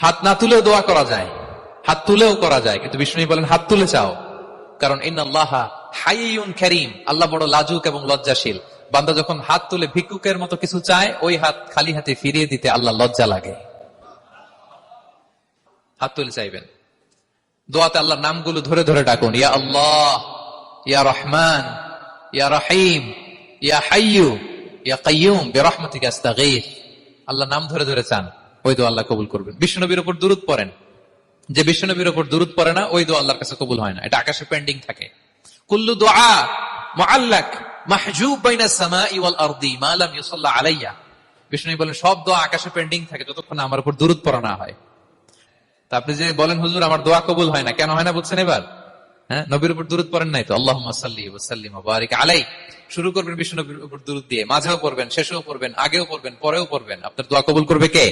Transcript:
হাত না তুলেও দোয়া করা যায়, হাত তুলেও করা যায়, কিন্তু বিষ্ণু বলেন হাত তুলে চাও, কারণ ইন্নাল্লাহা হাইয়ুন কারীম, আল্লাহ বড় লাজুক এবং লজ্জাশীল। বান্দা যখন হাত তুলে ভিক্ষুকের মতো কিছু চায়, ওই হাত খালি হাতে ফিরিয়ে দিতে আল্লাহ লজ্জা লাগে। হাত তুলে চাইবেন। দোয়াতে আল্লাহর নামগুলো ধরে ধরে ডাকুন, ইয়া আল্লাহ, ইয়া রহমান, ইয়া রহিম, ইয়া হাইয়ু, ইয়া কাইয়ুম বিরহমাতিকা আস্তাগীথ। আল্লাহ নাম ধরে ধরে চান, ওই দোয়া আল্লাহ কবুল করবেন। বিশ্বনবীর উপর দুরূদ পড়েন, যে বিশ্বনবীর উপর দুরূদ পড়ে না, ওই দোয়া আল্লাহর কাছে কবুল হয় না, এটা আকাশে পেন্ডিং থাকে। কুল্লু দুআ মুআল্লাক মাহজুব বাইনা সামাই ওয়াল আরদি মা লাম ইউসাল্লা আলাইয়া। বিষ্ণু বলেন সব দোয়া আকাশে পেন্ডিং থাকে যতক্ষণ আমার উপর দুরূদ পড়া না হয়। তা আপনি যে বলেন হুজুর আমার দোয়া কবুল হয় না, কেন হয় না বুঝছেন এবার? হ্যাঁ, নবীর উপর দুরূদ পড়েন নাই তো। আল্লাহুম্মা সাল্লি ওয়া সাল্লিম ওয়া বারিক আলাইহি। শুরু করবেন বিষ্ণু নবীর উপর দুরূদ দিয়ে, মাঝেও পড়বেন, শেষেও পড়বেন, আগেও পড়বেন, পরেও পড়বেন। আপনার দোয়া কবুল করবে কে?